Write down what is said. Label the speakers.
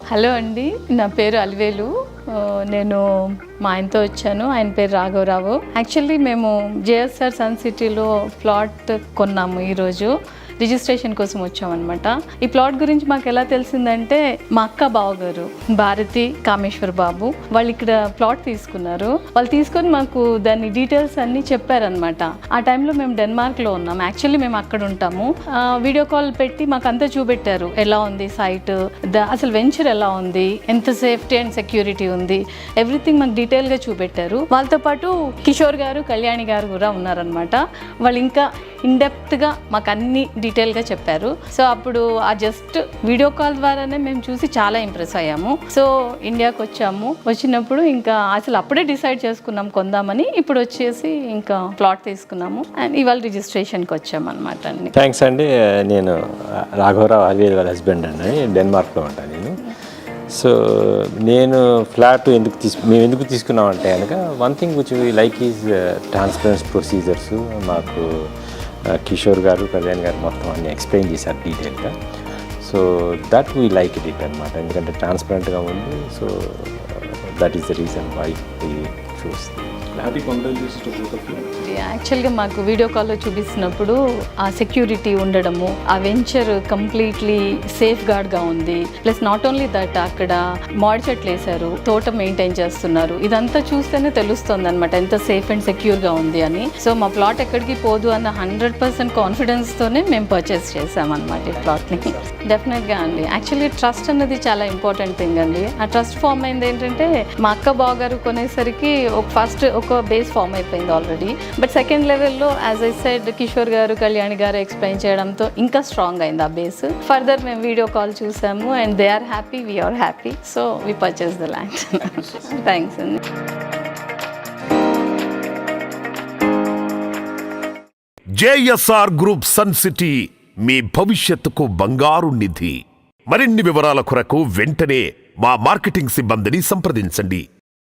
Speaker 1: Hello అండి, నా పేరు అలివేలు. నేను మా ఆయనతో వచ్చాను. ఆయన పేరు రాఘవరావు. యాక్చువల్లీ మేము జేఎస్ఆర్ సన్ సిటీలో ప్లాట్ కొన్నాము. ఈరోజు రిజిస్ట్రేషన్ కోసం వచ్చామన్నమాట. ఈ ప్లాట్ గురించి మాకు ఎలా తెలిసిందంటే మా అక్క బావగారు భారతి కామేశ్వర్ బాబు వాళ్ళు ఇక్కడ ప్లాట్ తీసుకున్నారు. వాళ్ళు తీసుకొని మాకు దాని డీటెయిల్స్ అన్నీ చెప్పారనమాట. ఆ టైంలో మేము డెన్మార్క్లో ఉన్నాం. యాక్చువల్లీ మేము అక్కడ ఉంటాము. వీడియో కాల్ పెట్టి మాకు అంతా చూపెట్టారు, ఎలా ఉంది సైట్, అసలు వెంచర్ ఎలా ఉంది, ఎంత సేఫ్టీ అండ్ సెక్యూరిటీ ఉంది, ఎవ్రీథింగ్ మాకు డీటెయిల్గా చూపెట్టారు. వాళ్ళతో పాటు కిషోర్ గారు, కళ్యాణి గారు కూడా ఉన్నారనమాట. వాళ్ళు ఇంకా ఇన్డెప్త్గా మాకు అన్ని డీటెయిల్గా చెప్పారు. సో అప్పుడు ఆ జస్ట్ వీడియో కాల్ ద్వారానే మేము చూసి చాలా ఇంప్రెస్ అయ్యాము. సో ఇండియాకి వచ్చాము. వచ్చినప్పుడు ఇంకా అసలు అప్పుడే డిసైడ్ చేసుకున్నాం కొందామని. ఇప్పుడు వచ్చేసి ఇంకా ప్లాట్ తీసుకున్నాము అండ్ ఇవాళ రిజిస్ట్రేషన్కి వచ్చాము అనమాట అండి.
Speaker 2: థ్యాంక్స్ అండి. నేను రాఘవరావు అలివేలు వాళ్ళ హస్బెండ్ అండి, డెన్మార్క్లో ఉంటాను నేను. సో నేను ఫ్లాట్ మేము ఎందుకు తీసుకున్నామంటే కనుక one thing which we like is transparence procedures. మాకు కిషోర్ గారు, కళ్యాణ్ గారు మొత్తం అన్ని ఎక్స్ప్లెయిన్ చేశారు డీటెయిల్గా. So that we like it అనమాట, ఎందుకంటే ట్రాన్స్పరెంట్గా ఉంది. So that is the reason why we choose.
Speaker 1: యాక్చువల్గా మాకు వీడియో కాల్లో చూపిస్తున్నప్పుడు ఆ సెక్యూరిటీ ఉండడము, ఆ వెంచర్ కంప్లీట్లీ సేఫ్ గార్డ్గా ఉంది. ప్లస్ నాట్ ఓన్లీ దట్, అక్కడ మామిడి చెట్లు వేశారు, తోట మెయింటైన్ చేస్తున్నారు. ఇదంతా చూస్తేనే తెలుస్తుంది అనమాట ఎంత సేఫ్ అండ్ సెక్యూర్గా ఉంది అని. సో మా ప్లాట్ ఎక్కడికి పోదు అన్న 100% కాన్ఫిడెన్స్తోనే మేము పర్చేస్ చేసామన్నమాట ఈ ప్లాట్ని. డెఫినెట్గా అండి. యాక్చువల్లీ ట్రస్ట్ అన్నది చాలా ఇంపార్టెంట్ థింగ్ అండి. ఆ ట్రస్ట్ ఫామ్ అయింది ఏంటంటే మా అక్క బావగారు కొనేసరికి ఒక బేస్ ఫామ్ అయిపోయింది ఆల్రెడీ. బట్ సెకండ్ లెవెల్లో as I said Kishore garu, Kalyani garu explain చేయడంతో ఇంకా స్ట్రాంగ్ అయింది ఆ బేస్. ఫర్దర్ మేము వీడియో కాల్ చూసాము and they are happy, we are happy. So we purchase the land. Thanks అండి.
Speaker 3: జేఎస్ఆర్ గ్రూప్ సన్ సిటీ మీ భవిష్యత్తుకు బంగారు నిధి. మరిన్ని వివరాల కొరకు వెంటనే మా మార్కెటింగ్ సిబ్బందిని సంప్రదించండి.